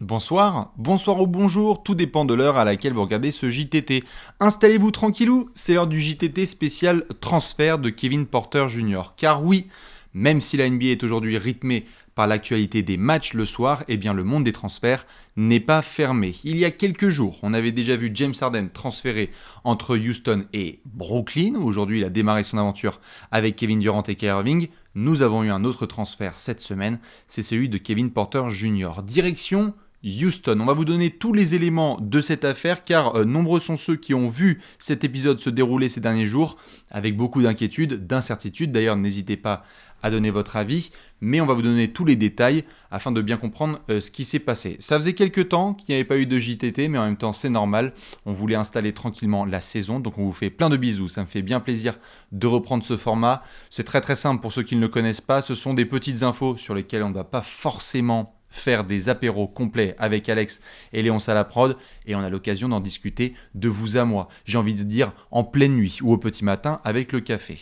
Bonsoir, bonsoir ou bonjour, tout dépend de l'heure à laquelle vous regardez ce JTT. Installez-vous tranquillou, c'est l'heure du JTT spécial transfert de Kevin Porter Jr. Car oui, même si la NBA est aujourd'hui rythmée par l'actualité des matchs le soir, eh bien le monde des transferts n'est pas fermé. Il y a quelques jours, on avait déjà vu James Harden transférer entre Houston et Brooklyn. Aujourd'hui, il a démarré son aventure avec Kevin Durant et Kyrie Irving. Nous avons eu un autre transfert cette semaine, c'est celui de Kevin Porter Jr. Direction Houston. On va vous donner tous les éléments de cette affaire car nombreux sont ceux qui ont vu cet épisode se dérouler ces derniers jours avec beaucoup d'inquiétudes, d'incertitudes. D'ailleurs, n'hésitez pas à donner votre avis, mais on va vous donner tous les détails afin de bien comprendre ce qui s'est passé. Ça faisait quelques temps qu'il n'y avait pas eu de JTT, mais en même temps c'est normal. On voulait installer tranquillement la saison, donc on vous fait plein de bisous. Ça me fait bien plaisir de reprendre ce format. C'est très simple pour ceux qui ne le connaissent pas. Ce sont des petites infos sur lesquelles on ne va pas forcément faire des apéros complets avec Alex et Léon Salaprod et on a l'occasion d'en discuter de vous à moi. J'ai envie de dire en pleine nuit ou au petit matin avec le café.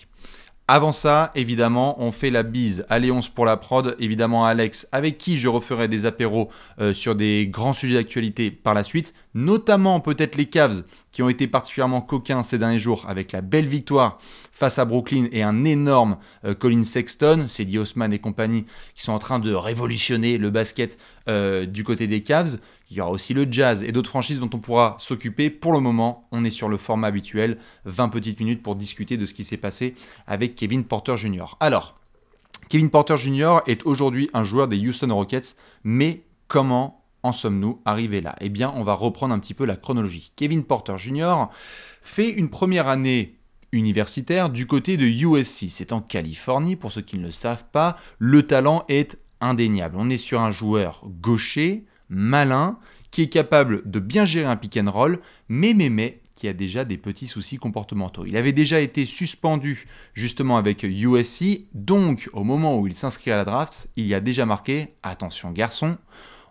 Avant ça, évidemment, on fait la bise à Léonce pour la prod, évidemment à Alex, avec qui je referai des apéros sur des grands sujets d'actualité par la suite, notamment peut-être les Cavs qui ont été particulièrement coquins ces derniers jours avec la belle victoire face à Brooklyn et un énorme Colin Sexton, Cedi Osman et compagnie qui sont en train de révolutionner le basket du côté des Cavs. Il y aura aussi le Jazz et d'autres franchises dont on pourra s'occuper. Pour le moment, on est sur le format habituel, 20 petites minutes pour discuter de ce qui s'est passé avec Kevin Porter Jr. Alors, Kevin Porter Jr. est aujourd'hui un joueur des Houston Rockets, mais comment en sommes-nous arrivés là? Eh bien, on va reprendre un petit peu la chronologie. Kevin Porter Jr. fait une première année universitaire du côté de USC. C'est en Californie, pour ceux qui ne le savent pas. Le talent est indéniable. On est sur un joueur gaucher, malin, qui est capable de bien gérer un pick and roll, mais qui a déjà des petits soucis comportementaux. Il avait déjà été suspendu justement avec USC, donc au moment où il s'inscrit à la draft, il y a déjà marqué « Attention garçon »,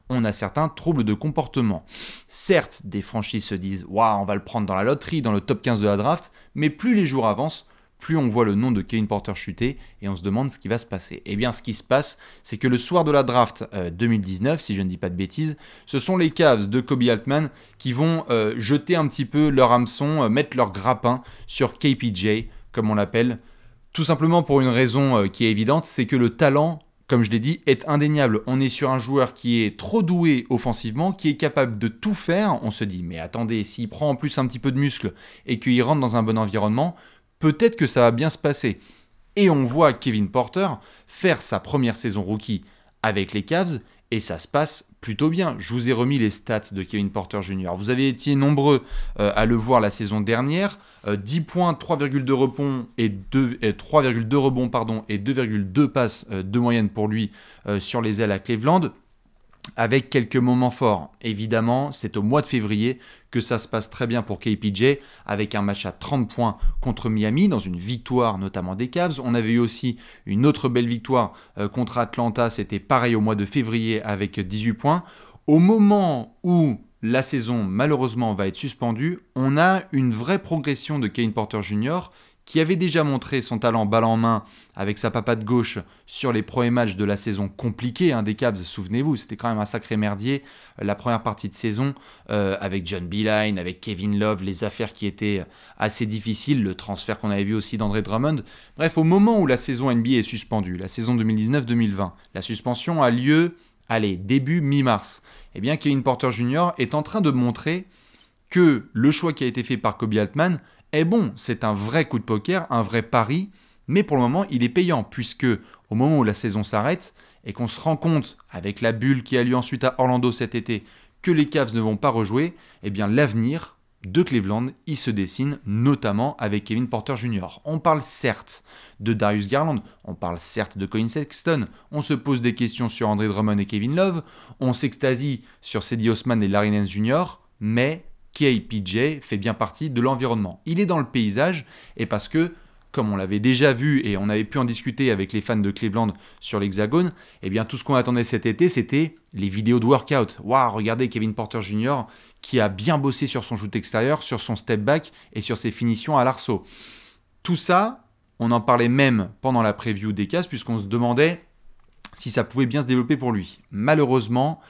on a certains troubles de comportement. Certes, des franchises se disent « Waouh, on va le prendre dans la loterie, dans le top 15 de la draft », mais plus les jours avancent, plus on voit le nom de Kevin Porter chuter et on se demande ce qui va se passer. Eh bien, ce qui se passe, c'est que le soir de la draft 2019, si je ne dis pas de bêtises, ce sont les Cavs de Kobe Altman qui vont jeter un petit peu leur hameçon, mettre leur grappin sur KPJ, comme on l'appelle, tout simplement pour une raison qui est évidente, c'est que le talent, comme je l'ai dit, est indéniable. On est sur un joueur qui est trop doué offensivement, qui est capable de tout faire. On se dit, mais attendez, s'il prend en plus un petit peu de muscle et qu'il rentre dans un bon environnement, peut-être que ça va bien se passer. Et on voit Kevin Porter faire sa première saison rookie avec les Cavs et ça se passe plutôt bien. Je vous ai remis les stats de Kevin Porter Jr. Vous avez été nombreux à le voir la saison dernière. 10 points, 3,2 rebonds et 2,2 passes de moyenne pour lui sur les ailes à Cleveland. Avec quelques moments forts. Évidemment, c'est au mois de février que ça se passe très bien pour KPJ, avec un match à 30 points contre Miami, dans une victoire notamment des Cavs. On avait eu aussi une autre belle victoire contre Atlanta, c'était pareil au mois de février avec 18 points. Au moment où la saison malheureusement va être suspendue, on a une vraie progression de Kevin Porter Jr., qui avait déjà montré son talent balle en main avec sa papate gauche sur les premiers matchs de la saison compliquée des Cavs, souvenez-vous, c'était quand même un sacré merdier, la première partie de saison avec John Beilein, avec Kevin Love, les affaires qui étaient assez difficiles, le transfert qu'on avait vu aussi d'André Drummond. Bref, au moment où la saison NBA est suspendue, la saison 2019-2020, la suspension a lieu, début mi-mars. Eh bien, Kevin Porter Jr. est en train de montrer que le choix qui a été fait par Kobe Altman est bon, c'est un vrai coup de poker, un vrai pari, mais pour le moment, il est payant, puisque au moment où la saison s'arrête, et qu'on se rend compte, avec la bulle qui a lieu ensuite à Orlando cet été, que les Cavs ne vont pas rejouer, eh bien l'avenir de Cleveland, il se dessine, notamment avec Kevin Porter Jr. On parle certes de Darius Garland, on parle certes de Colin Sexton, on se pose des questions sur André Drummond et Kevin Love, on s'extasie sur Cedi Osman et Larry Nance Jr., mais KPJ fait bien partie de l'environnement. Il est dans le paysage et parce que, comme on l'avait déjà vu et on avait pu en discuter avec les fans de Cleveland sur l'Hexagone, eh bien tout ce qu'on attendait cet été, c'était les vidéos de workout. Waouh, regardez Kevin Porter Jr. qui a bien bossé sur son shoot extérieur, sur son step back et sur ses finitions à l'arceau. Tout ça, on en parlait même pendant la preview des Cavs puisqu'on se demandait si ça pouvait bien se développer pour lui. Malheureusement,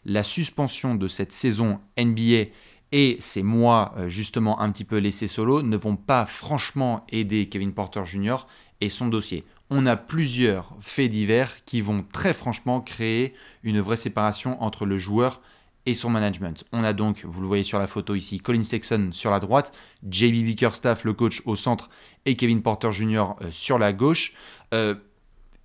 la suspension de cette saison NBA et ces mois justement un petit peu laissés solo ne vont pas franchement aider Kevin Porter Jr. et son dossier. On a plusieurs faits divers qui vont très franchement créer une vraie séparation entre le joueur et son management. On a donc, vous le voyez sur la photo ici, Colin Sexton sur la droite, JB Bickerstaff, le coach, au centre, et Kevin Porter Jr. Sur la gauche.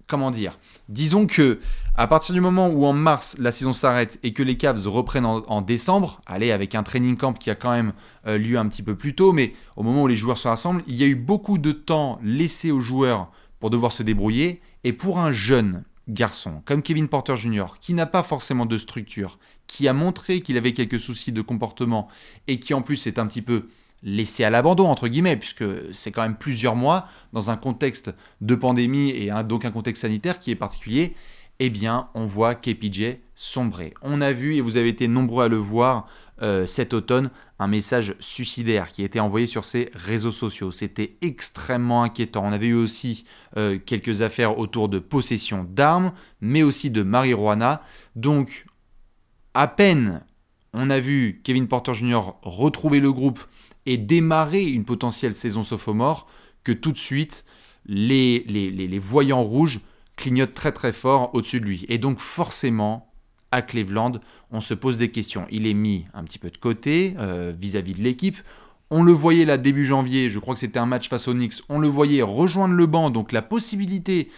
Comment dire ? Disons que à partir du moment où en mars la saison s'arrête et que les Cavs reprennent en décembre, allez, avec un training camp qui a quand même lieu un petit peu plus tôt, mais au moment où les joueurs se rassemblent, il y a eu beaucoup de temps laissé aux joueurs pour devoir se débrouiller. Et pour un jeune garçon comme Kevin Porter Jr., qui n'a pas forcément de structure, qui a montré qu'il avait quelques soucis de comportement et qui en plus est un petit peu laissé à l'abandon, entre guillemets, puisque c'est quand même plusieurs mois dans un contexte de pandémie et donc un contexte sanitaire qui est particulier, eh bien, on voit KPJ sombrer. On a vu, et vous avez été nombreux à le voir cet automne, un message suicidaire qui a été envoyé sur ses réseaux sociaux. C'était extrêmement inquiétant. On avait eu aussi quelques affaires autour de possession d'armes, mais aussi de marijuana. Donc, à peine on a vu Kevin Porter Jr. retrouver le groupe et démarrer une potentielle saison sophomore, que tout de suite, les voyants rouges clignotent très très fort au-dessus de lui. Et donc forcément, à Cleveland, on se pose des questions. Il est mis un petit peu de côté vis-à-vis de l'équipe. On le voyait là début janvier, je crois que c'était un match face aux Knicks, on le voyait rejoindre le banc, donc la possibilité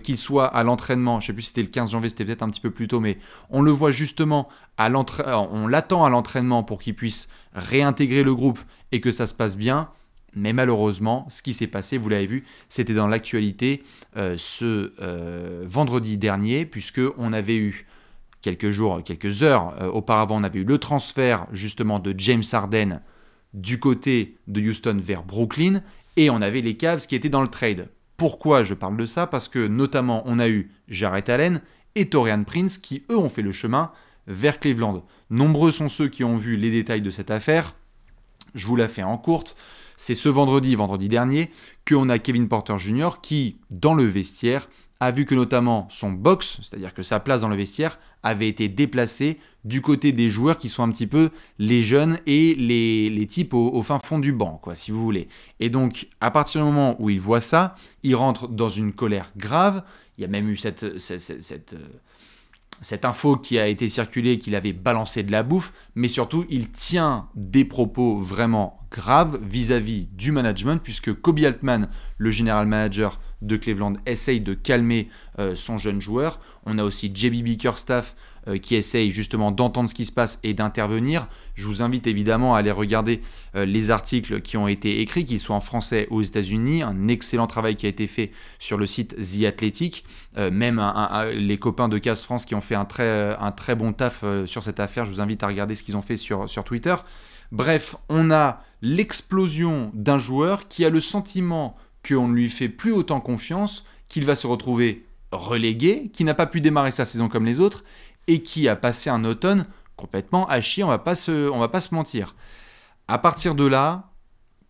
qu'il soit à l'entraînement, je ne sais plus si c'était le 15 janvier, c'était peut-être un petit peu plus tôt, mais on le voit justement, on l'attend à l'entraînement pour qu'il puisse réintégrer le groupe et que ça se passe bien. Mais malheureusement, ce qui s'est passé, vous l'avez vu, c'était dans l'actualité ce vendredi dernier, puisqu'on avait eu quelques heures auparavant, on avait eu le transfert justement de James Harden du côté de Houston vers Brooklyn, et on avait les Cavs qui étaient dans le trade. Pourquoi je parle de ça ? Parce que notamment on a eu Jarrett Allen et Taurean Prince qui eux ont fait le chemin vers Cleveland. Nombreux sont ceux qui ont vu les détails de cette affaire. Je vous la fais en courte. C'est ce vendredi dernier, qu'on a Kevin Porter Jr. qui, dans le vestiaire, a vu que notamment son box, c'est-à-dire que sa place dans le vestiaire, avait été déplacée du côté des joueurs qui sont un petit peu les jeunes et les types au fin fond du banc, quoi, si vous voulez. Et donc, à partir du moment où il voit ça, il rentre dans une colère grave. Il y a même eu cette info qui a été circulée qu'il avait balancé de la bouffe, mais surtout, il tient des propos vraiment graves vis-à-vis du management, puisque Kobe Altman, le general manager de Cleveland, essaye de calmer son jeune joueur. On a aussi JB Bickerstaff qui essaye justement d'entendre ce qui se passe et d'intervenir. Je vous invite évidemment à aller regarder les articles qui ont été écrits, qu'ils soient en français ou aux États-Unis. Un excellent travail qui a été fait sur le site The Athletic. Même les copains de Cavs France qui ont fait un très bon taf sur cette affaire. Je vous invite à regarder ce qu'ils ont fait sur Twitter. Bref, on a l'explosion d'un joueur qui a le sentiment qu'on ne lui fait plus autant confiance, qu'il va se retrouver relégué, qui n'a pas pu démarrer sa saison comme les autres et qui a passé un automne complètement à chier, on va pas se mentir. À partir de là,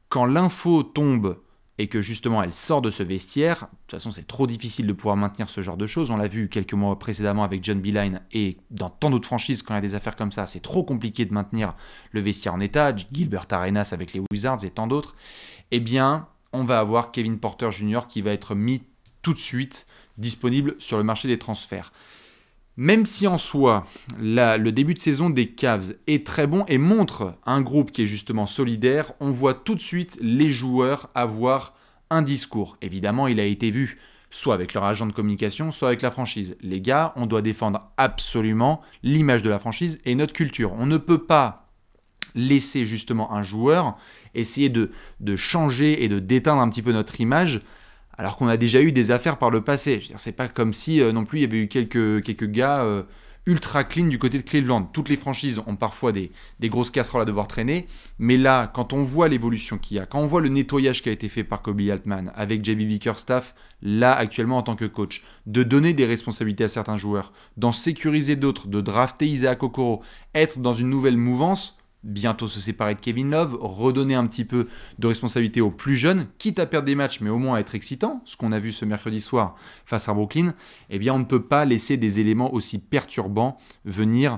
quand l'info tombe et que justement elle sort de ce vestiaire, de toute façon c'est trop difficile de pouvoir maintenir ce genre de choses, on l'a vu quelques mois précédemment avec John Beilein et dans tant d'autres franchises, quand il y a des affaires comme ça, c'est trop compliqué de maintenir le vestiaire en état, Gilbert Arenas avec les Wizards et tant d'autres, eh bien on va avoir Kevin Porter Jr. qui va être mis tout de suite disponible sur le marché des transferts. Même si en soi, le début de saison des Cavs est très bon et montre un groupe qui est justement solidaire, on voit tout de suite les joueurs avoir un discours. Évidemment, il a été vu soit avec leur agent de communication, soit avec la franchise. Les gars, on doit défendre absolument l'image de la franchise et notre culture. On ne peut pas laisser justement un joueur essayer de changer et de déteindre un petit peu notre image, alors qu'on a déjà eu des affaires par le passé. Je veux dire, c'est pas comme si non plus il y avait eu quelques gars ultra clean du côté de Cleveland. Toutes les franchises ont parfois des grosses casseroles à devoir traîner, mais là, quand on voit l'évolution qu'il y a, quand on voit le nettoyage qui a été fait par Kobe Altman avec JB Bickerstaff, là actuellement en tant que coach, de donner des responsabilités à certains joueurs, d'en sécuriser d'autres, de drafter Isaac Okoro, être dans une nouvelle mouvance, bientôt se séparer de Kevin Love, redonner un petit peu de responsabilité aux plus jeunes, quitte à perdre des matchs, mais au moins être excitant, ce qu'on a vu ce mercredi soir face à Brooklyn, eh bien on ne peut pas laisser des éléments aussi perturbants venir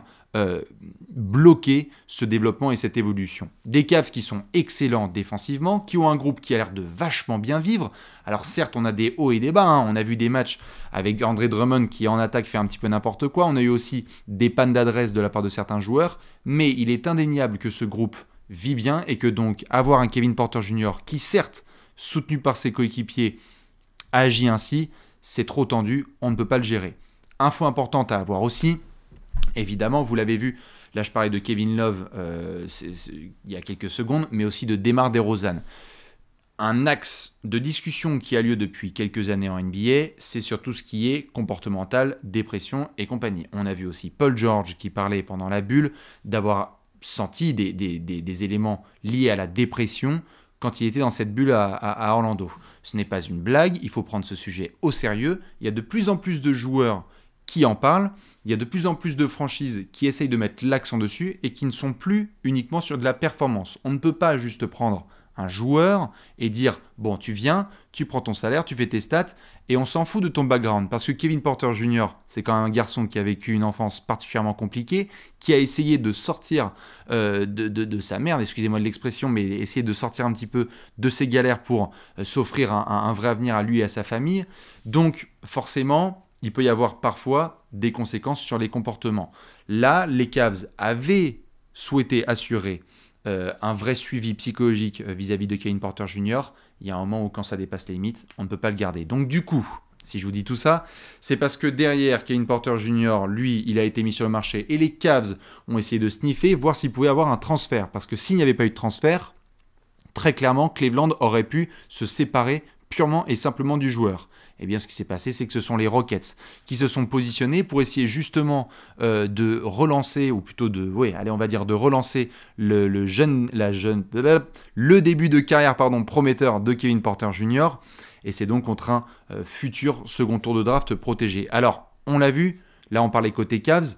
bloquer ce développement et cette évolution. Des Cavs qui sont excellents défensivement, qui ont un groupe qui a l'air de vachement bien vivre. Alors certes, on a des hauts et des bas, hein. On a vu des matchs avec Andre Drummond qui en attaque fait un petit peu n'importe quoi. On a eu aussi des pannes d'adresse de la part de certains joueurs, mais il est indéniable que ce groupe vit bien et que donc avoir un Kevin Porter Jr. qui certes, soutenu par ses coéquipiers, agit ainsi, c'est trop tendu, on ne peut pas le gérer. Info importante à avoir aussi, évidemment, vous l'avez vu, là je parlais de Kevin Love il y a quelques secondes, mais aussi de DeMar DeRozan. Un axe de discussion qui a lieu depuis quelques années en NBA, c'est sur tout ce qui est comportemental, dépression et compagnie. On a vu aussi Paul George qui parlait pendant la bulle d'avoir senti des éléments liés à la dépression quand il était dans cette bulle à Orlando. Ce n'est pas une blague, il faut prendre ce sujet au sérieux. Il y a de plus en plus de joueurs qui en parlent, il y a de plus en plus de franchises qui essayent de mettre l'accent dessus et qui ne sont plus uniquement sur de la performance. On ne peut pas juste prendre un joueur et dire « bon, tu viens, tu prends ton salaire, tu fais tes stats et on s'en fout de ton background ». Parce que Kevin Porter Jr., c'est quand même un garçon qui a vécu une enfance particulièrement compliquée, qui a essayé de sortir de sa merde, excusez-moi de l'expression, mais essayer de sortir un petit peu de ses galères pour s'offrir un vrai avenir à lui et à sa famille. Donc forcément, il peut y avoir parfois des conséquences sur les comportements. Là, les Cavs avaient souhaité assurer un vrai suivi psychologique vis-à-vis de Kevin Porter Jr. Il y a un moment où quand ça dépasse les limites, on ne peut pas le garder. Donc du coup, si je vous dis tout ça, c'est parce que derrière Kevin Porter Jr., lui, il a été mis sur le marché et les Cavs ont essayé de sniffer, voir s'il pouvait avoir un transfert. Parce que s'il n'y avait pas eu de transfert, très clairement, Cleveland aurait pu se séparer purement et simplement du joueur. Eh bien, ce qui s'est passé, c'est que ce sont les Rockets qui se sont positionnés pour essayer justement de relancer, ou plutôt de relancer le début de carrière prometteur de Kevin Porter Jr. Et c'est donc contre un futur second tour de draft protégé. Alors, on l'a vu, là on parlait côté Cavs,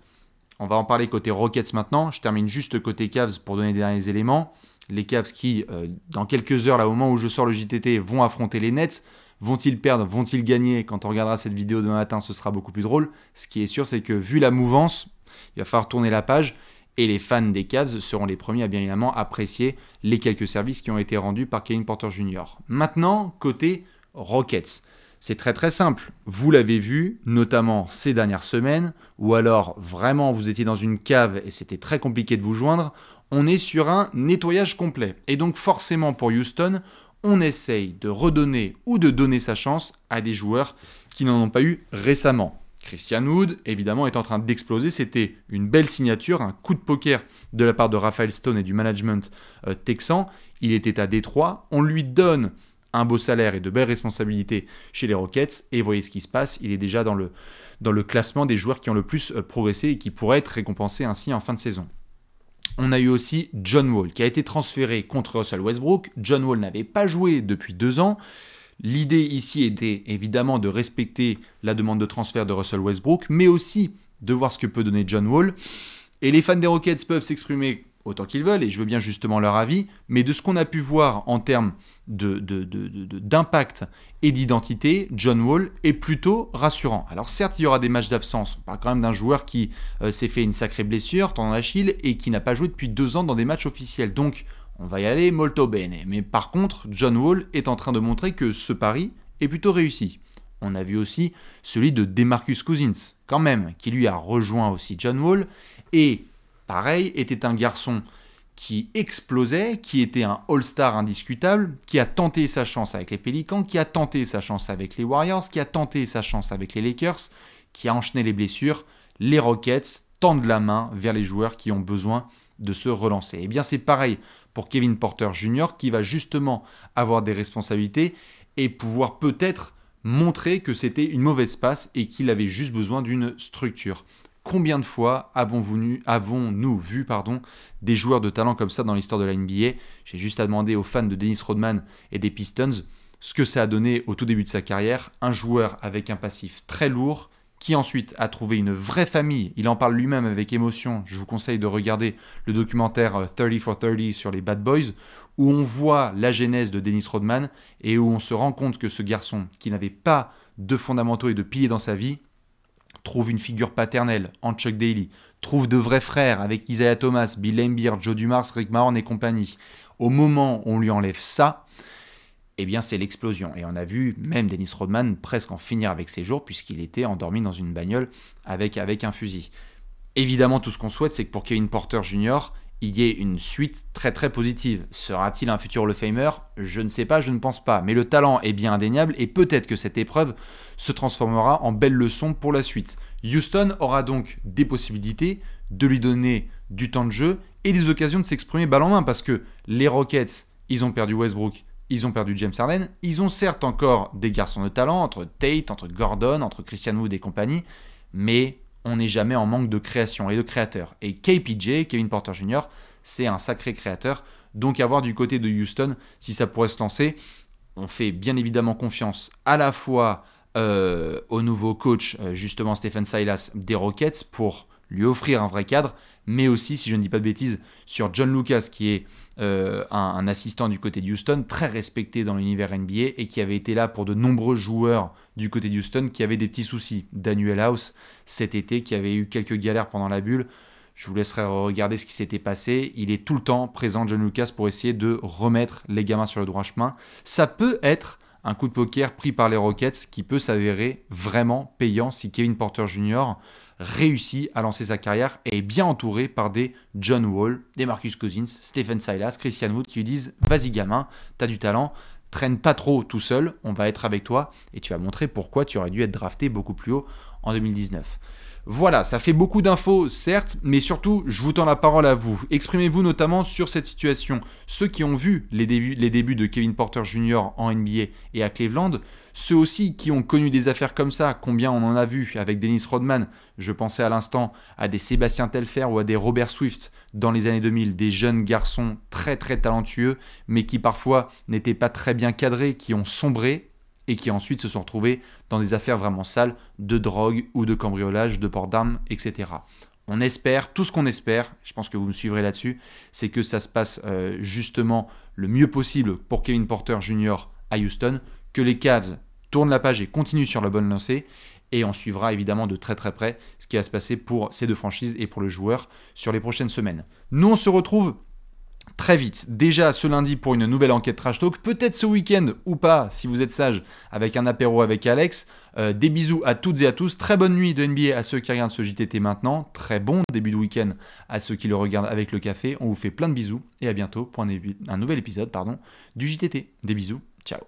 on va en parler côté Rockets maintenant. Je termine juste côté Cavs pour donner des derniers éléments. Les Cavs qui, dans quelques heures, là, au moment où je sors le JTT, vont affronter les Nets. Vont-ils perdre? Vont-ils gagner? Quand on regardera cette vidéo demain matin, ce sera beaucoup plus drôle. Ce qui est sûr, c'est que vu la mouvance, il va falloir tourner la page et les fans des Cavs seront les premiers à bien évidemment apprécier les quelques services qui ont été rendus par Kevin Porter Jr. Maintenant, côté Rockets. C'est très très simple. Vous l'avez vu, notamment ces dernières semaines, ou alors vraiment vous étiez dans une cave et c'était très compliqué de vous joindre. On est sur un nettoyage complet. Et donc forcément pour Houston, on essaye de redonner ou de donner sa chance à des joueurs qui n'en ont pas eu récemment. Christian Wood, évidemment, est en train d'exploser. C'était une belle signature, un coup de poker de la part de Raphaël Stone et du management texan. Il était à Détroit. On lui donne un beau salaire et de belles responsabilités chez les Rockets. Et voyez ce qui se passe. Il est déjà dans le classement des joueurs qui ont le plus progressé et qui pourraient être récompensés ainsi en fin de saison. On a eu aussi John Wall qui a été transféré contre Russell Westbrook. John Wall n'avait pas joué depuis 2 ans. L'idée ici était évidemment de respecter la demande de transfert de Russell Westbrook, mais aussi de voir ce que peut donner John Wall. Et les fans des Rockets peuvent s'exprimer autant qu'ils veulent, et je veux bien justement leur avis, mais de ce qu'on a pu voir en termes d'impact et d'identité, John Wall est plutôt rassurant. Alors certes, il y aura des matchs d'absence. On parle quand même d'un joueur qui s'est fait une sacrée blessure, tendon d'Achille, et qui n'a pas joué depuis 2 ans dans des matchs officiels. Donc, on va y aller molto bene. Mais par contre, John Wall est en train de montrer que ce pari est plutôt réussi. On a vu aussi celui de DeMarcus Cousins, quand même, qui lui a rejoint aussi John Wall, et pareil, était un garçon qui explosait, qui était un All-Star indiscutable, qui a tenté sa chance avec les Pelicans, qui a tenté sa chance avec les Warriors, qui a tenté sa chance avec les Lakers, qui a enchaîné les blessures. Les Rockets tendent la main vers les joueurs qui ont besoin de se relancer. Et bien c'est pareil pour Kevin Porter Jr. qui va justement avoir des responsabilités et pouvoir peut-être montrer que c'était une mauvaise passe et qu'il avait juste besoin d'une structure. Combien de fois avons-nous vu des joueurs de talent comme ça dans l'histoire de la NBA? J'ai juste à demander aux fans de Dennis Rodman et des Pistons ce que ça a donné au tout début de sa carrière. Un joueur avec un passif très lourd qui ensuite a trouvé une vraie famille. Il en parle lui-même avec émotion. Je vous conseille de regarder le documentaire 30 for 30 sur les Bad Boys, où on voit la genèse de Dennis Rodman et où on se rend compte que ce garçon, qui n'avait pas de fondamentaux et de piliers dans sa vie, trouve une figure paternelle en Chuck Daly, trouve de vrais frères avec Isaiah Thomas, Bill Laimbeer, Joe Dumars, Rick Mahorn et compagnie. Au moment où on lui enlève ça, eh bien c'est l'explosion. Et on a vu même Dennis Rodman presque en finir avec ses jours puisqu'il était endormi dans une bagnole avec un fusil. Évidemment, tout ce qu'on souhaite, c'est que pour Kevin Porter Jr., il y ait une suite très très positive. Sera-t-il un futur Hall of Famer ? Je ne sais pas, je ne pense pas. Mais le talent est bien indéniable et peut-être que cette épreuve se transformera en belle leçon pour la suite. Houston aura donc des possibilités de lui donner du temps de jeu et des occasions de s'exprimer balle en main parce que les Rockets, ils ont perdu Westbrook, ils ont perdu James Harden, ils ont certes encore des garçons de talent entre Tate, entre Gordon, entre Christian Wood et compagnie, mais on n'est jamais en manque de création et de créateurs. Et KPJ, Kevin Porter Jr., c'est un sacré créateur. Donc à voir du côté de Houston si ça pourrait se lancer. On fait bien évidemment confiance à la fois au nouveau coach, justement Stephen Silas des Rockets, pour lui offrir un vrai cadre, mais aussi, si je ne dis pas de bêtises, sur John Lucas, qui est un assistant du côté de Houston, très respecté dans l'univers NBA et qui avait été là pour de nombreux joueurs du côté de Houston qui avaient des petits soucis. Danuel House, cet été, qui avait eu quelques galères pendant la bulle. Je vous laisserai regarder ce qui s'était passé. Il est tout le temps présent, John Lucas, pour essayer de remettre les gamins sur le droit chemin. Ça peut être un coup de poker pris par les Rockets qui peut s'avérer vraiment payant si Kevin Porter Jr. réussit à lancer sa carrière et est bien entouré par des John Wall, des Marcus Cousins, Stephen Silas, Christian Wood qui lui disent « Vas-y gamin, t'as du talent, traîne pas trop tout seul, on va être avec toi et tu vas montrer pourquoi tu aurais dû être drafté beaucoup plus haut en 2019. » Voilà, ça fait beaucoup d'infos, certes, mais surtout, je vous tends la parole à vous. Exprimez-vous notamment sur cette situation. Ceux qui ont vu les débuts de Kevin Porter Jr. en NBA et à Cleveland, ceux aussi qui ont connu des affaires comme ça, combien on en a vu avec Dennis Rodman, je pensais à l'instant à des Sébastien Telfair ou à des Robert Swift dans les années 2000, des jeunes garçons très très talentueux, mais qui parfois n'étaient pas très bien cadrés, qui ont sombré, et qui ensuite se sont retrouvés dans des affaires vraiment sales de drogue ou de cambriolage, de port d'armes, etc. On espère, tout ce qu'on espère, je pense que vous me suivrez là-dessus, c'est que ça se passe justement le mieux possible pour Kevin Porter Jr. à Houston, que les Cavs tournent la page et continuent sur la bonne lancée, et on suivra évidemment de très très près ce qui va se passer pour ces deux franchises et pour le joueur sur les prochaines semaines. Nous on se retrouve très vite, déjà ce lundi pour une nouvelle enquête Trash Talk, peut-être ce week-end ou pas, si vous êtes sage, avec un apéro avec Alex. Des bisous à toutes et à tous, très bonne nuit de NBA à ceux qui regardent ce JTT maintenant, très bon début de week-end à ceux qui le regardent avec le café. On vous fait plein de bisous et à bientôt pour un nouvel épisode du JTT. Des bisous, ciao.